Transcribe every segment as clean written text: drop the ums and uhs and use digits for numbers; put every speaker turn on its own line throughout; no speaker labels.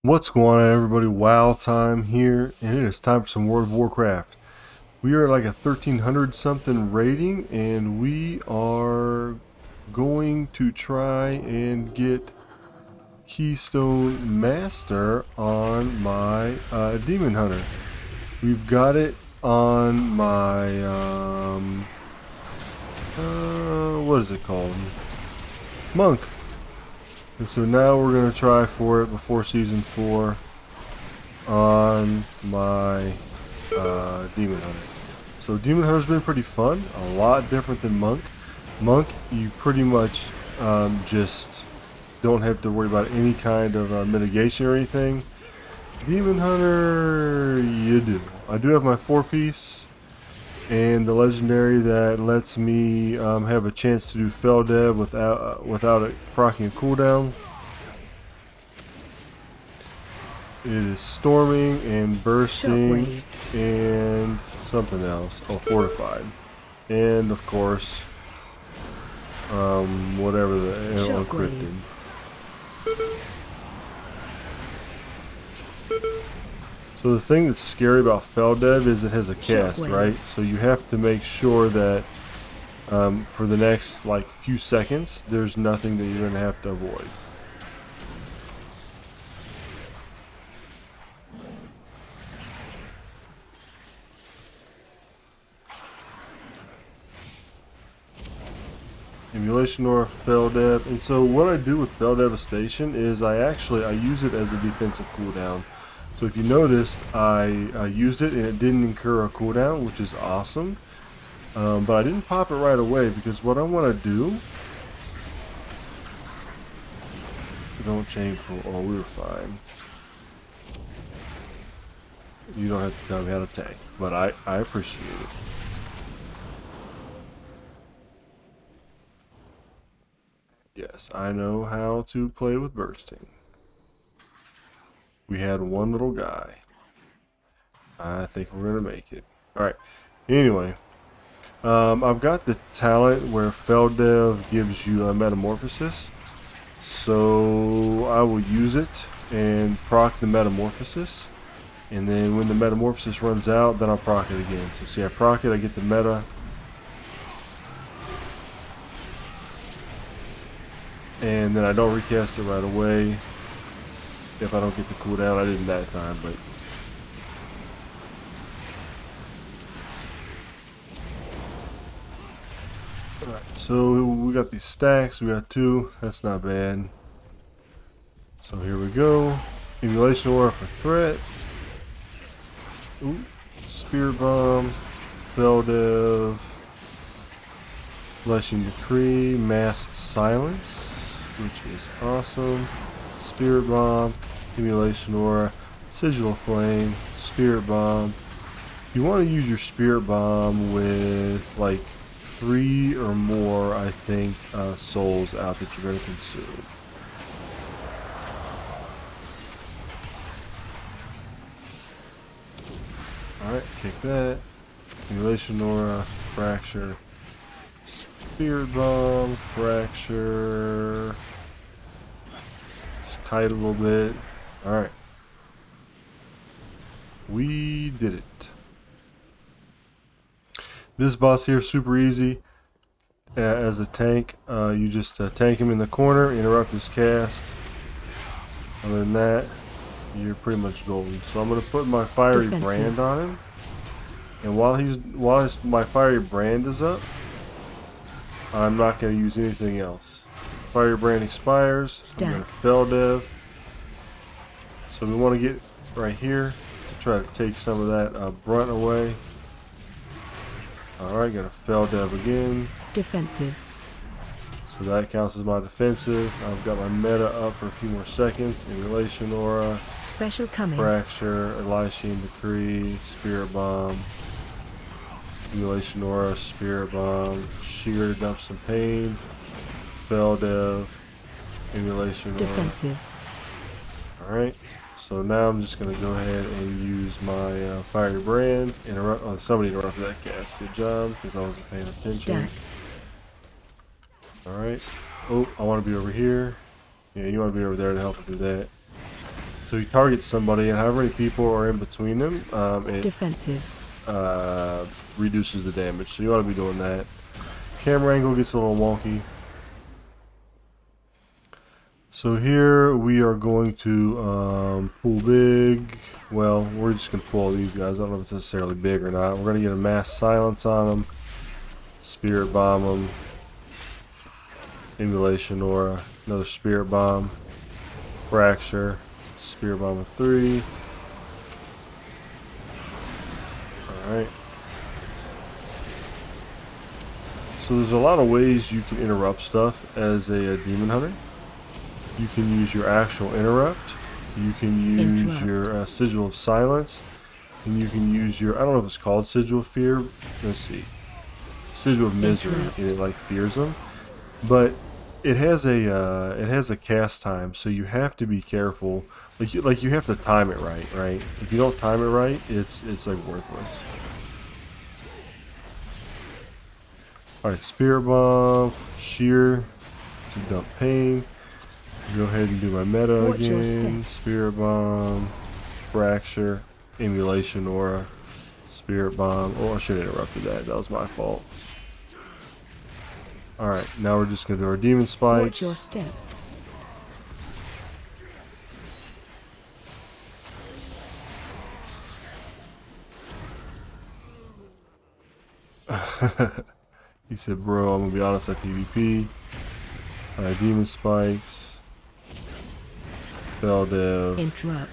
What's going on, everybody? WoW time here, and it is time for some World of Warcraft. We are at like a 1300 something rating, and we are going to try and get Keystone Master on my Demon Hunter. We've got it on my what is it called? Monk. And so now we're going to try for it before Season 4 on my Demon Hunter. So Demon Hunter's been pretty fun, a lot different than Monk. Monk, you pretty much just don't have to worry about any kind of mitigation or anything. Demon Hunter, you do. I do have my 4-piece and the legendary that lets me have a chance to do Fell Dev without it proccing a cooldown. It is storming and bursting and something else. Oh, fortified, and of course, whatever the encrypted. So the thing that's scary about Fell Dev is it has a cast, right? So you have to make sure that for the next like few seconds, there's nothing that you're going to have to avoid. Emulation or Fell Dev. And so what I do with Fell Devastation is I use it as a defensive cooldown. So if you noticed, I used it and it didn't incur a cooldown, which is awesome. But I didn't pop it right away because what I want to do... Don't change... Oh, we were fine. You don't have to tell me how to tank, but I appreciate it. Yes, I know how to play with bursting. We had one little guy. I think we're gonna make it. Alright, anyway. I've got the talent where Fell Dev gives you a metamorphosis. So I will use it and proc the metamorphosis. And then when the metamorphosis runs out, then I'll proc it again. So see, I proc it, I get the meta. And then I don't recast it right away. If I don't get the cooldown, I didn't that time, but... Alright, so we got these stacks, we got 2, that's not bad. So here we go. Emulation Aura for threat. Ooh, Spirit Bomb, Fell Dev, Fleshing Decree, Mass Silence, which is awesome. Spirit Bomb, Emulation Aura, Sigil of Flame, Spirit Bomb. You want to use your Spirit Bomb with like 3 or more, I think, souls out that you're going to consume. Alright, kick that. Emulation Aura, Fracture, Spirit Bomb, Fracture. Kite a little bit. Alright. We did it. This boss here is super easy. As a tank, you just tank him in the corner, interrupt his cast. Other than that, you're pretty much golden. So I'm going to put my fiery brand on him. And while my fiery brand is up, I'm not going to use anything else. Fire brand expires. I'm going to Fell Dev. So we want to get right here to try to take some of that brunt away. Alright, got a Fell Dev again.
Defensive.
So that counts as my defensive. I've got my meta up for a few more seconds. Emulation Aura.
Special coming.
Fracture, Elishine Decree, Spirit Bomb. Emulation Aura, Spirit Bomb. Shear to dump some pain. Fell Dev, Emulation Aura.
Defensive.
Alright, so now I'm just going to go ahead and use my fiery brand. Somebody interrupted that cast. Good job, because I wasn't paying attention.
Stack.
Alright. Oh, I want to be over here. Yeah, you want to be over there to help do that. So you target somebody, and however many people are in between them, it
Defensive.
Reduces the damage. So you ought to be doing that. Camera angle gets a little wonky. So here we are going to pull big. Well, we're just going to pull all these guys. I don't know if it's necessarily big or not. We're going to get a mass silence on them. Spirit bomb them. Emulation aura. Another spirit bomb. Fracture. Spirit bomb of 3. Alright. So there's a lot of ways you can interrupt stuff as a demon hunter. You can use your actual interrupt. You can use your sigil of silence. And you can use your, I don't know if it's called sigil of fear. Let's see. Sigil of misery. And it like fears them. But it has a cast time, so you have to be careful. Like you have to time it right, right? If you don't time it right, it's like worthless. Alright, Spirit Bomb, Shear, to dump pain. Go ahead and do my meta again. Spirit Bomb, Fracture, Emulation Aura, Spirit Bomb. Oh, I should have interrupted that. That was my fault. Alright, now we're just going to do our Demon Spikes.
Watch your step.
He said, bro, I'm going to be honest, at PvP. Alright, Demon Spikes. Spell Dev.
Interrupt.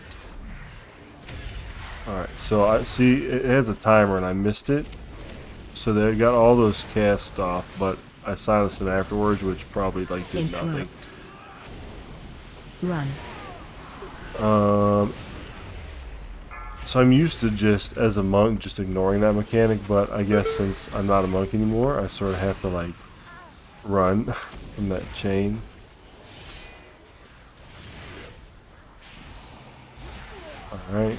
Alright, so I see it has a timer and I missed it. So they got all those cast off, but I silenced them afterwards, which probably like did nothing.
Run.
So I'm used to just, as a monk, just ignoring that mechanic, but I guess since I'm not a monk anymore, I sort of have to like run from that chain. Alright.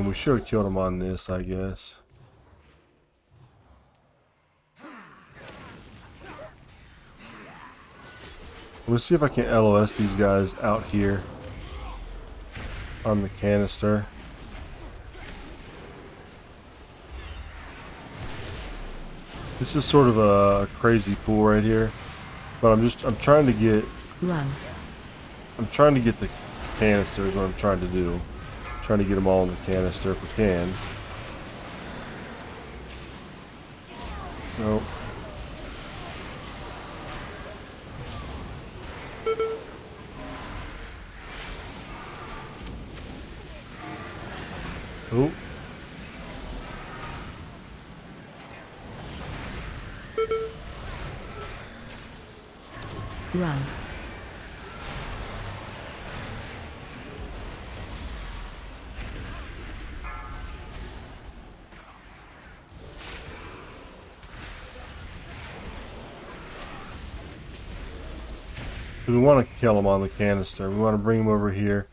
We should have killed him on this, I guess. Let's see if I can LOS these guys out here on the canister. This is sort of a crazy pool right here, but I'm trying to get.
Run.
I'm trying to get the canister is what I'm trying to do. Trying to get them all in the canister if we can. Nope. Oh.
Run.
We want to kill him on the canister. We want to bring him over here.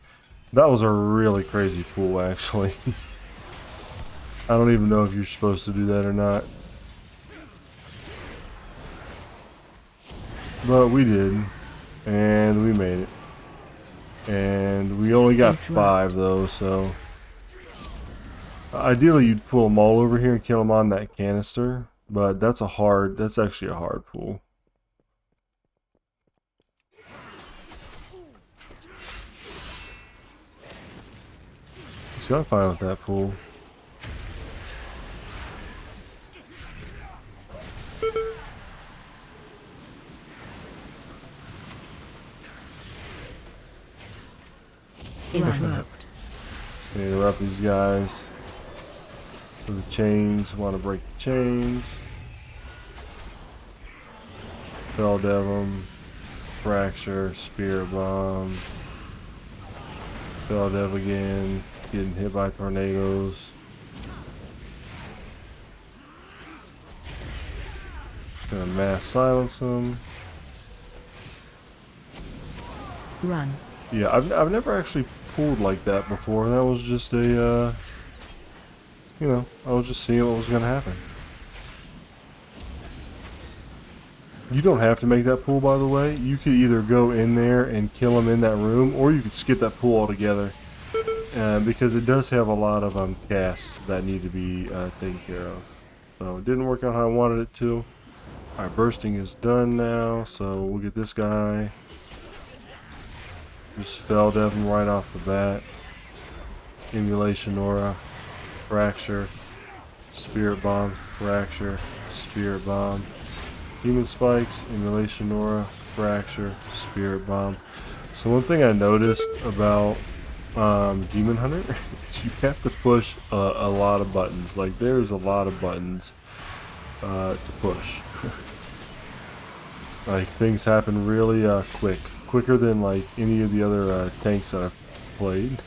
That was a really crazy pool, actually. I don't even know if you're supposed to do that or not. But we did. And we made it. And we only got 5 though, so... Ideally you'd pull them all over here and kill them on that canister. But that's actually a hard pool. So I'm fine with that pool.
Interrupt.
Interrupt these guys. So the chains, want to break the chains. Spell Dev them. Fracture, Spear Bomb. Spell Dev again. Getting hit by tornadoes. Just gonna mass silence them.
Run.
Yeah, I've never actually pulled like that before. That was just a, you know, I was just seeing what was gonna happen. You don't have to make that pool, by the way. You could either go in there and kill them in that room, or you could skip that pool altogether. Because it does have a lot of casts that need to be taken care of. So it didn't work out how I wanted it to. Alright, bursting is done now, so we'll get this guy. Just fell Devin right off the bat. Emulation Aura, Fracture, Spirit Bomb, Fracture, Spirit Bomb. Human Spikes, Emulation Aura, Fracture, Spirit Bomb. So one thing I noticed about Demon Hunter is you have to push a lot of buttons. Like, there's a lot of buttons to push. Like, things happen really quick. Quicker than like any of the other tanks that I've played.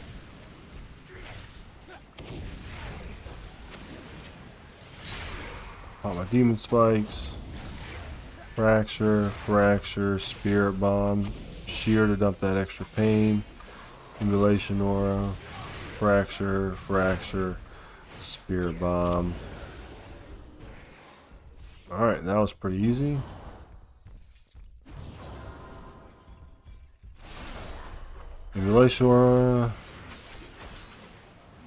Pop my Demon Spikes. Fracture, Fracture, Spirit Bomb. Shear to dump that extra pain. Emulation Aura. Fracture, Fracture, Spirit Bomb. Alright, that was pretty easy. Emulation Aura,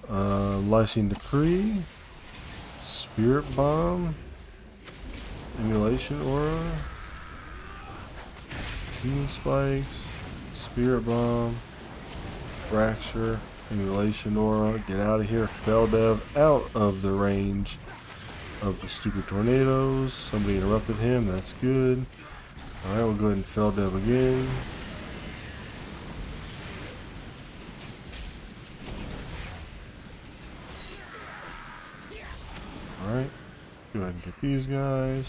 Lysine Decree, Spirit Bomb, Emulation Aura, Demon Spikes, Spirit Bomb, Fracture, Emulation Aura, get out of here, Feldev, out of the range of the stupid tornadoes. Somebody interrupted him, that's good. Alright, we'll go ahead and Feldev again. Alright, go ahead and get these guys.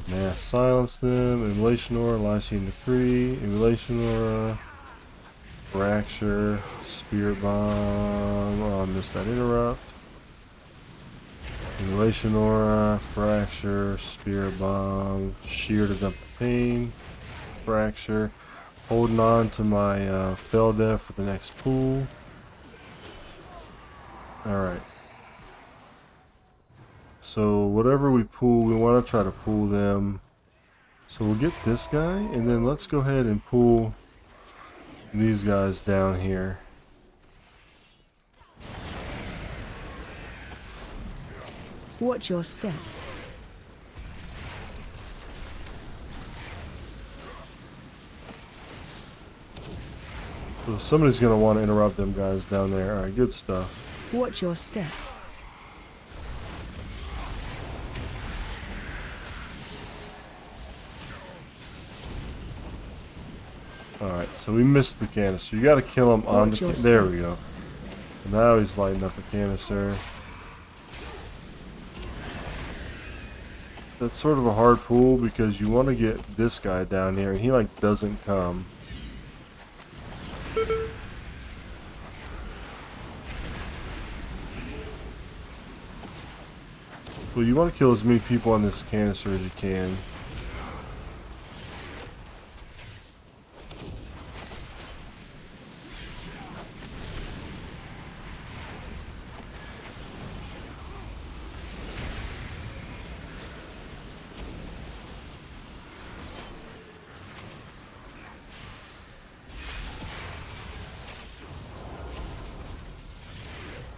Mass silence them. Emulation Aura, Lysine Decree, Emulation Aura, Fracture, Spirit Bomb. Oh, I missed that interrupt. Emulation Aura, Fracture, Spirit Bomb, Shear to dump the pain, Fracture. Holding on to my Feldev for the next pool. Alright. So whatever we pull, we want to try to pull them. So we'll get this guy, and then let's go ahead and pull these guys down here.
Watch your step.
So somebody's going to want to interrupt them guys down there. Alright, good stuff.
Watch your step.
Alright, so we missed the canister. You gotta kill him on the there we go. And now he's lighting up the canister. That's sort of a hard pull because you want to get this guy down here and he like doesn't come. Well, you want to kill as many people on this canister as you can.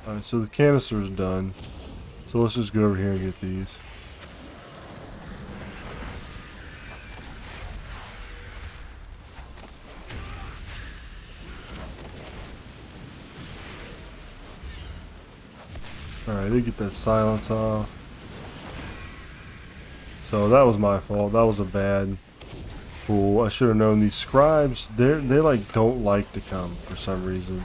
Alright, so the canister's done. So let's just go over here and get these. Alright, I did get that silence off. So that was my fault. That was a bad pull. I should have known these scribes, they like don't like to come for some reason.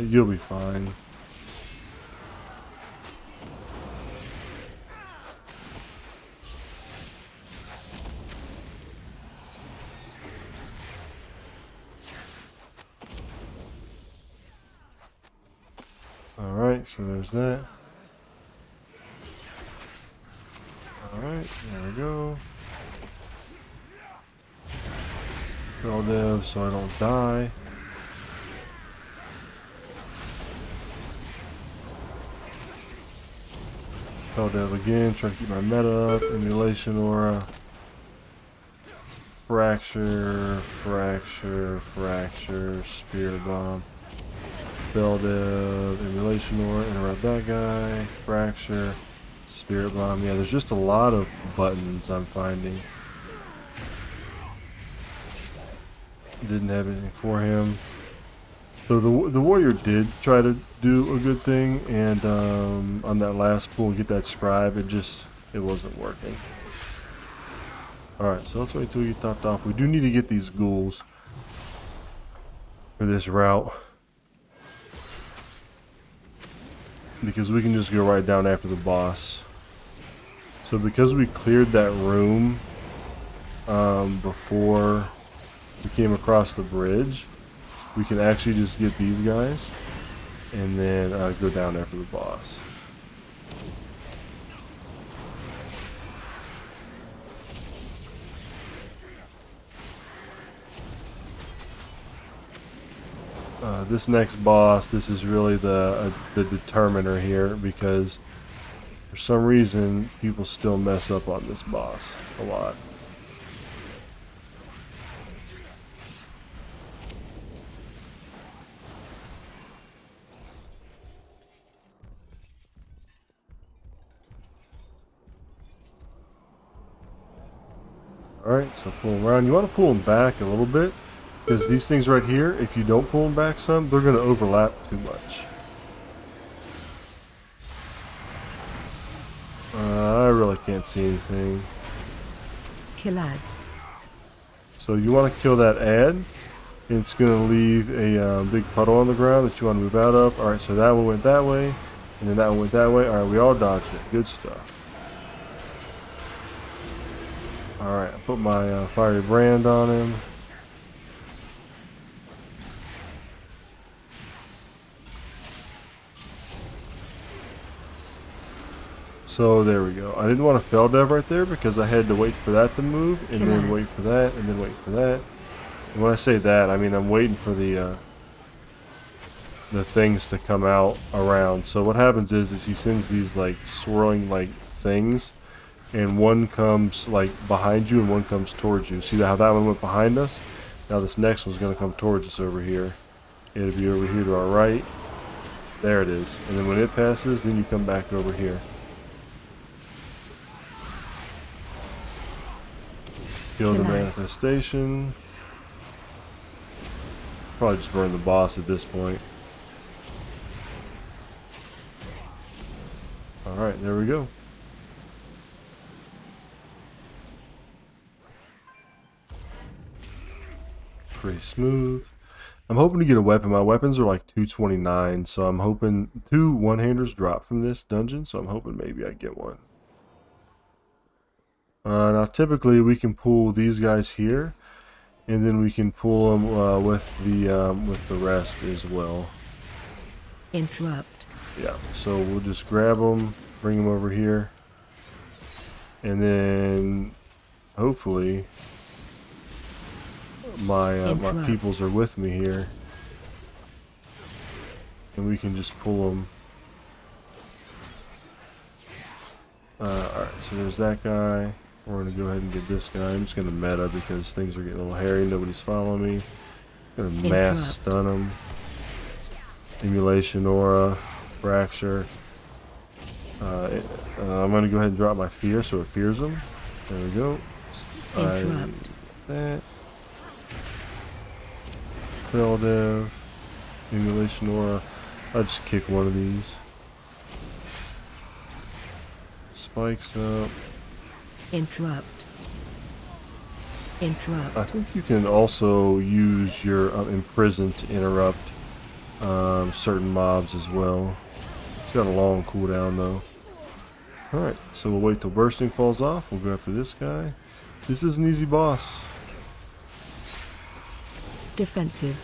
You'll be fine. Alright, so there's that. Alright, there we go. All dev so I don't die. Spell Dev again, try to keep my meta up. Emulation Aura. Fracture, Fracture, Fracture, Spirit Bomb. Spell Dev, Emulation Aura, interrupt that guy. Fracture, Spirit Bomb. Yeah, there's just a lot of buttons I'm finding. Didn't have anything for him. So the warrior did try to do a good thing, and on that last pull, get that scribe, it wasn't working. Alright, so let's wait till we get topped off. We do need to get these ghouls for this route, because we can just go right down after the boss. So because we cleared that room before we came across the bridge, we can actually just get these guys and then go down after the boss. This next boss, this is really the determiner here, because for some reason people still mess up on this boss a lot. Alright, so pull them around. You want to pull them back a little bit, because these things right here, if you don't pull them back some, they're going to overlap too much. I really can't see anything.
Kill ads.
So you want to kill that ad. It's going to leave a big puddle on the ground that you want to move out of. Alright, so that one went that way, and then that one went that way. Alright, we all dodged it. Good stuff. Alright, I put my fiery brand on him. So there we go. I didn't want to Fel Dev right there because I had to wait for that to move, and then wait for that, and then wait for that. And when I say that, I mean I'm waiting for the things to come out around. So what happens is he sends these like swirling like things, and one comes like behind you and one comes towards you. See how that one went behind us? Now this next one's going to come towards us over here. It'll be over here to our right. There it is. And then when it passes, then you come back over here. Kill the manifestation. Probably just burn the boss at this point. Alright, there we go. Pretty smooth. I'm hoping to get a weapon. My weapons are like 229, so I'm hoping 2 one-handers drop from this dungeon, so I'm hoping maybe I get one. Now typically we can pull these guys here, and then we can pull them with the rest as well.
Interrupt.
Yeah, so we'll just grab them, bring them over here, and then hopefully my peoples are with me here, and we can just pull them. Alright, so there's that guy. We're going to go ahead and get this guy. I'm just going to meta because things are getting a little hairy. Nobody's following me. Going to mass stun him. Emulation Aura. Fracture. I'm going to go ahead and drop my fear so it fears him. There we go. That. Spell Dev. Emulation Aura. I'll just kick one of these. Spikes up.
Interrupt. Interrupt.
I think you can also use your imprison to interrupt certain mobs as well. It's got a long cooldown though. Alright, so we'll wait till bursting falls off. We'll go after this guy. This is an easy boss.
Defensive.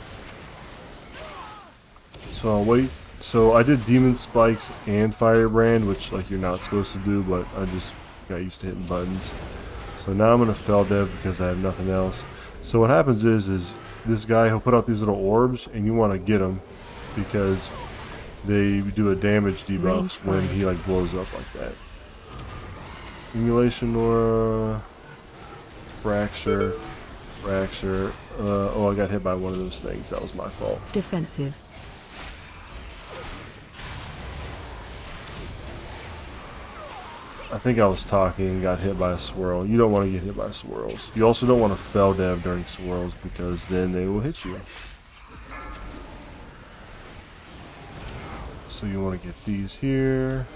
So I'll wait. So I did demon spikes and firebrand, which like you're not supposed to do, but I just got used to hitting buttons. So now I'm gonna Fel Dev because I have nothing else. So what happens is this guy, he'll put out these little orbs, and you want to get them because they do a damage debuff when he like blows up like that. Emulation Aura. Fracture. Fracture. Oh, I got hit by one of those things. That was my fault.
Defensive.
I think I was talking and got hit by a swirl. You don't want to get hit by swirls. You also don't want to fell dev during swirls because then they will hit you. So you want to get these here.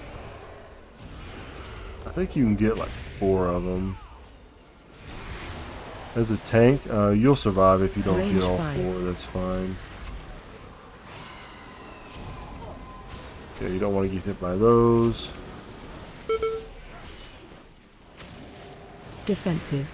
I think you can get like 4 of them. As a tank, you'll survive if you don't
Range
get all
5.
4. That's fine. Yeah, you don't want to get hit by those.
Defensive.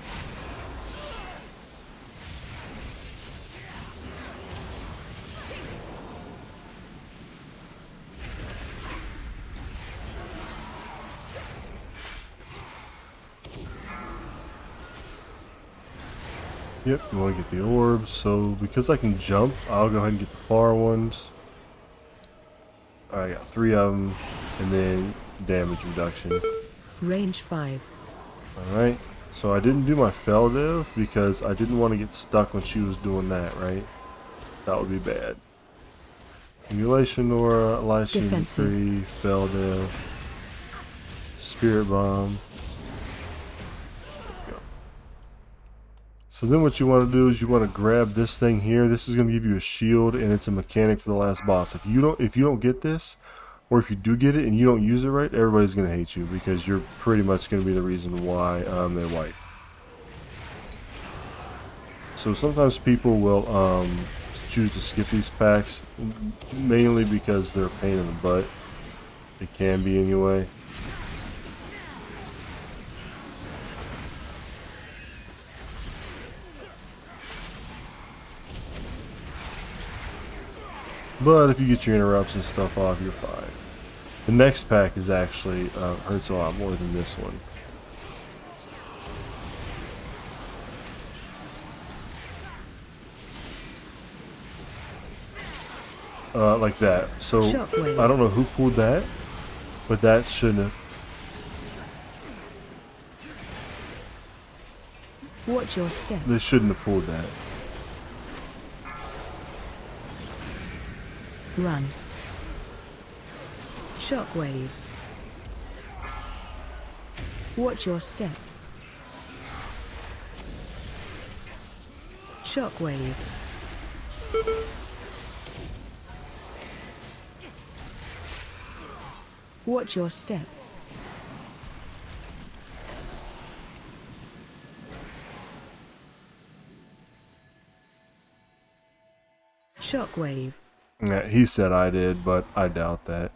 Yep, you want to get the orbs. So because I can jump, I'll go ahead and get the far ones. Alright, I got 3 of them. And then damage reduction.
Range 5.
Alright, so I didn't do my fell div because I didn't want to get stuck when she was doing that, right? That would be bad. Emulation Aura, Lycium
Defensive.
3, fell div, Spirit Bomb. There we go. So then what you want to do is you want to grab this thing here. This is going to give you a shield and it's a mechanic for the last boss. If you don't get this, or if you do get it and you don't use it right, everybody's going to hate you because you're pretty much going to be the reason why they wipe. So sometimes people will choose to skip these packs, mainly because they're a pain in the butt. It can be anyway. But if you get your interrupts and stuff off, you're fine. The next pack is actually hurts a lot more than this one. Like that. So
Shockwave.
I don't know who pulled that, but that shouldn't have.
Watch your step.
They shouldn't have pulled that.
Run. Shockwave. Watch your step. Shockwave. Watch your step. Shockwave.
Yeah, he said I did, but I doubt that.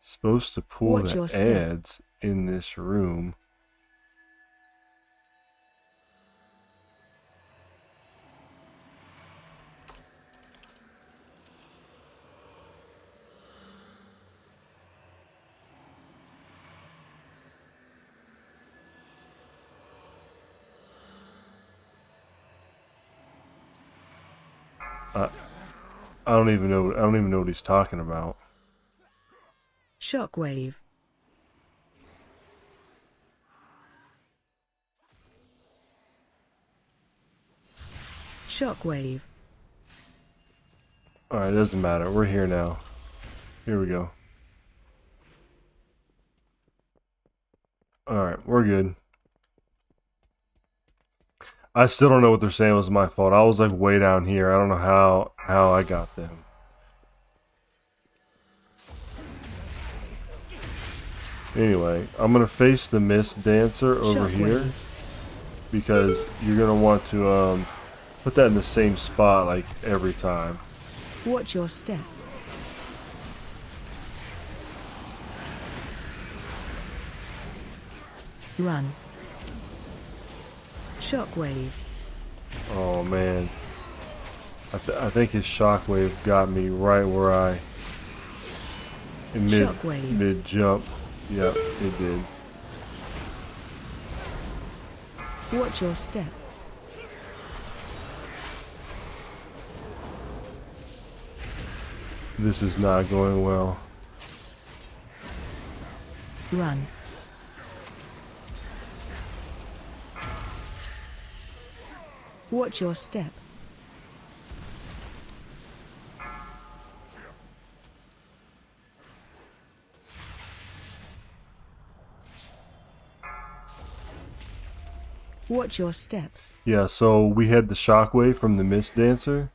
Supposed to pull
Watch your
the
step.
ads in this room. I don't even know what he's talking about.
Shockwave. Shockwave.
Alright, it doesn't matter. We're here now. Here we go. Alright, we're good. I still don't know what they're saying was my fault. I was like way down here. I don't know how I got them. Anyway, I'm going to face the Mist Dancer over here. Because you're going to want to put that in the same spot like every time.
Watch your step. Run. Shockwave.
Oh man. I think his shockwave got me right where I mid jump. Yep, it did.
Watch your step.
This is not going well.
Run. Watch your step. Watch your step.
Yeah, so we had the shockwave from the Mist Dancer.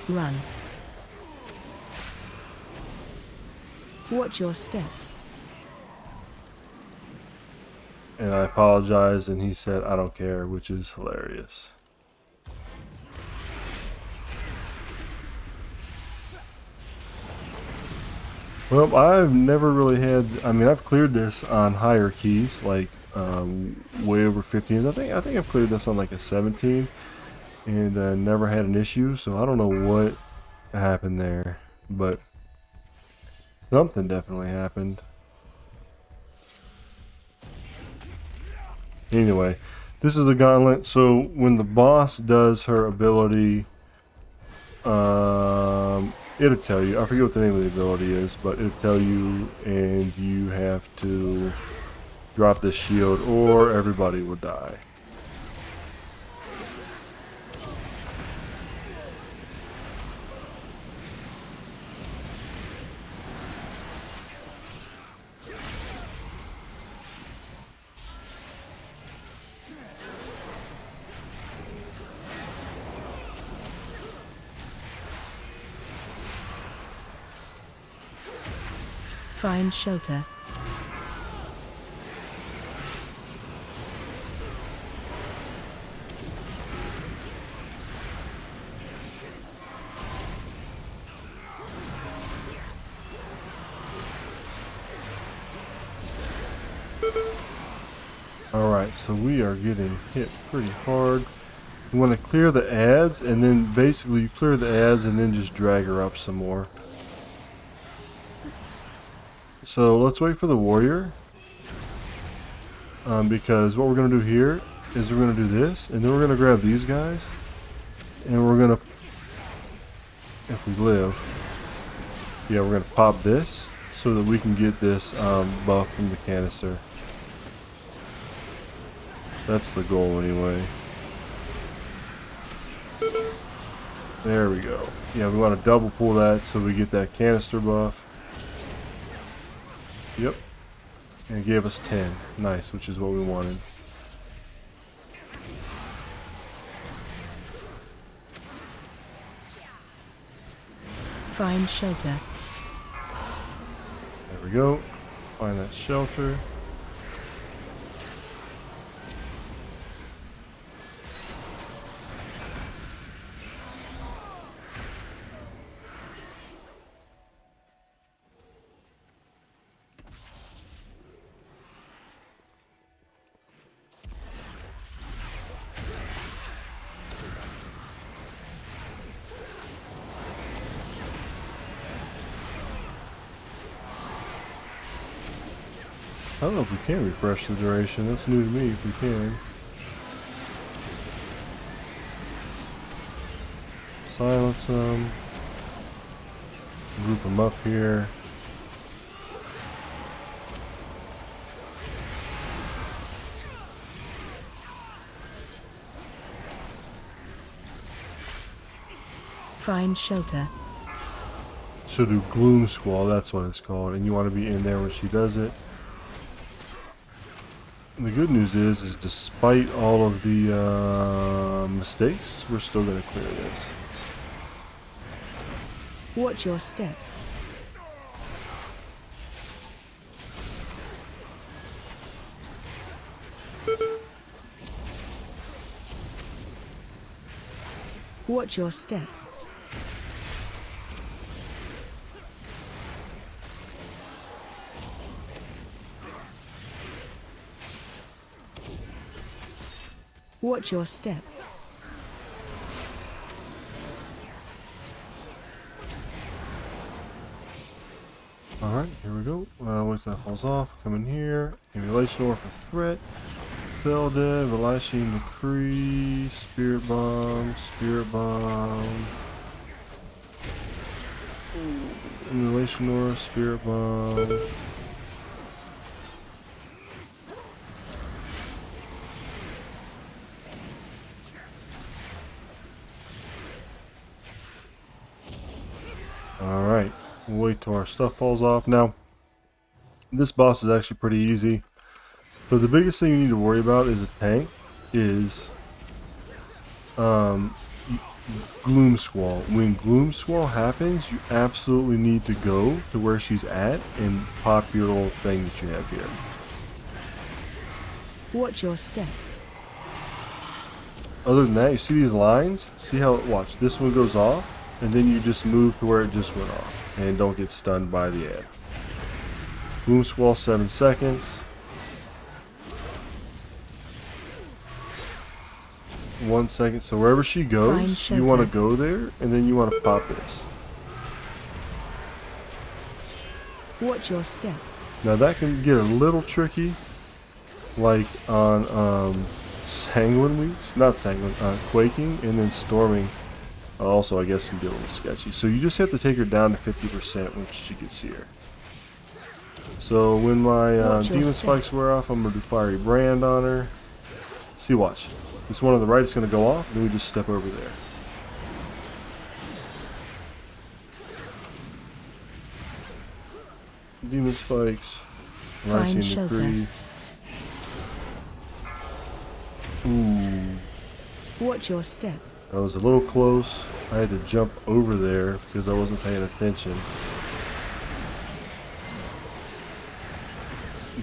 Run. Watch your step.
And I apologized, and he said, I don't care, which is hilarious. Well, I've never really had, I mean, I've cleared this on higher keys, like way over 15s. I think I've cleared this on like a 17, and never had an issue, so I don't know what happened there, but something definitely happened. Anyway, this is a gauntlet, so when the boss does her ability, it'll tell you, I forget what the name of the ability is, but it'll tell you, and you have to drop this shield or everybody will die.
Find shelter.
Alright, so we are getting hit pretty hard. You want to clear the ads, and then basically you clear the ads and then just drag her up some more. So let's wait for the warrior, because what we're going to do here is we're going to do this, and then we're going to grab these guys, and we're going to, if we live, yeah, we're going to pop this so that we can get this buff from the canister. That's the goal anyway. There we go. Yeah, we want to double pull that so we get that canister buff. Yep. And it gave us 10. Nice, which is what we wanted.
Find shelter.
There we go. Find that shelter. I don't know if we can refresh the duration. That's new to me if we can. Silence them. Group them up here.
Find shelter.
She'll do Gloom Squall, that's what it's called. And you want to be in there when she does it. The good news is despite all of the mistakes, we're still going to clear this.
Watch your step. Watch your step. Watch your step.
Alright, here we go. Wait till that falls off. Come in here. Emulation Ore for threat. Fell dead. Velashine Decree. Spirit Bomb. Spirit Bomb. Emulation Ore. Spirit Bomb. We'll wait till our stuff falls off. Now, this boss is actually pretty easy. So the biggest thing you need to worry about is a tank is Gloom Squall. When Gloom Squall happens, you absolutely need to go to where she's at and pop your little thing that you have here.
Watch your step.
Other than that, you see these lines? See how, watch, this one goes off, and then you just move to where it just went off, and don't get stunned by the ad. Gloom Squall, 7 seconds. 1 second, so wherever she goes, you want to go there, and then you want to pop this.
Watch your step.
Now that can get a little tricky, like on Sanguine weeks, not Sanguine, Quaking, and then Storming. Also, I guess can get a little sketchy. So you just have to take her down to 50% when she gets here. So when my Demon Spikes wear off, I'm gonna do Fiery Brand on her. See, watch. This one on the right is going to go off, and then we just step over there. Demon Spikes.
Find shelter.
Ooh.
Watch your step.
That was a little close. I had to jump over there because I wasn't paying attention.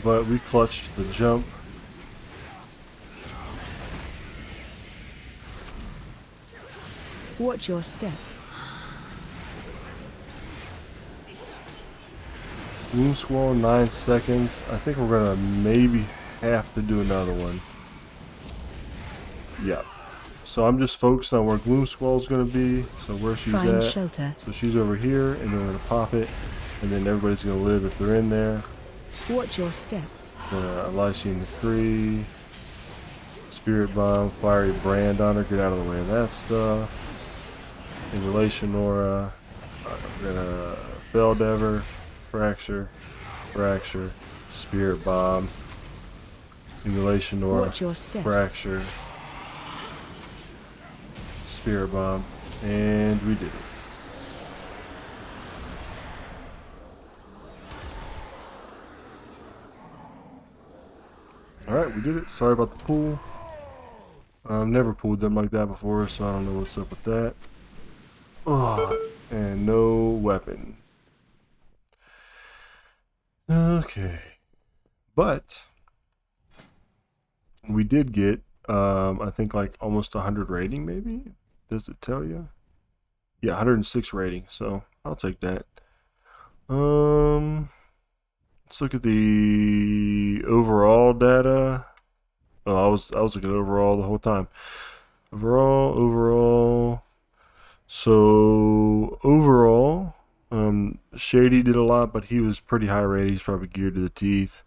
But we clutched the jump.
Watch your step.
Gloom Squall, 9 seconds. I think we're gonna maybe have to do another one. Yep. So I'm just focused on where Gloom Squall is gonna be. So where she's at.
Shelter.
So she's over here, and then we're gonna pop it, and then everybody's gonna live if they're in there.
Watch your step.
Lycian Decree, Spirit Bomb, Fiery Brand on her. Get out of the way of that stuff. Emulation Aura, we're gonna Feldever, Fracture, Fracture, Spirit Bomb, Emulation Aura, Fracture, Spirit Bomb, and we did it. Alright, we did it. Sorry about the pool. I've never pulled them like that before, so I don't know what's up with that. Oh, and no weapon. Okay. But we did get, I think like almost 100 rating maybe? Does it tell you? Yeah, 106 rating, so I'll take that. Let's look at the overall data. Oh, I was looking at overall the whole time. Overall. So overall, Shady did a lot, but he was pretty high rated. He's probably geared to the teeth.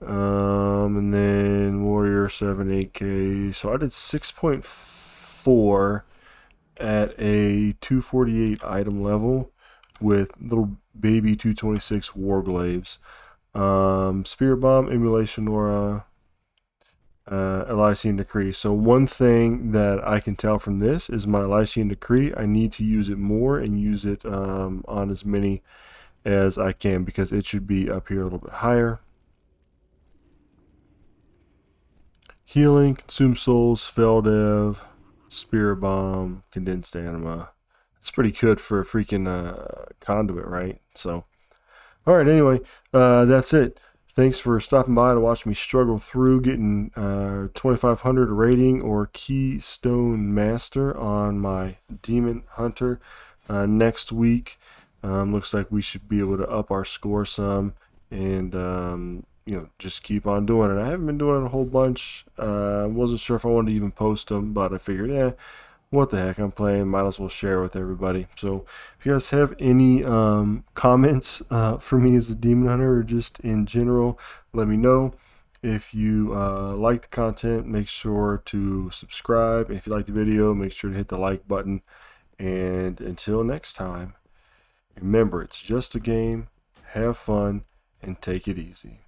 And then Warrior 7 8K. So I did 6.4 at a 248 item level with little baby 226 Warglaives. Spirit Bomb, Emulation Aura, Lycian Decree. So one thing that I can tell from this is my Lycian Decree, I need to use it more and use it on as many as I can because it should be up here a little bit higher. Healing, Consume Souls, Feldev, Spirit Bomb, Condensed Anima. It's pretty good for a freaking conduit, right? So, alright, anyway, that's it. Thanks for stopping by to watch me struggle through getting 2500 rating or Keystone Master on my Demon Hunter. Next week, looks like we should be able to up our score some and you know, just keep on doing it. I haven't been doing it a whole bunch. Wasn't sure if I wanted to even post them, but I figured, what the heck, I'm playing, might as well share with everybody. So if you guys have any comments for me as a Demon Hunter or just in general, let me know. If you like the content, make sure to subscribe. If you like the video, make sure to hit the like button. And until next time, remember, it's just a game. Have fun and take it easy.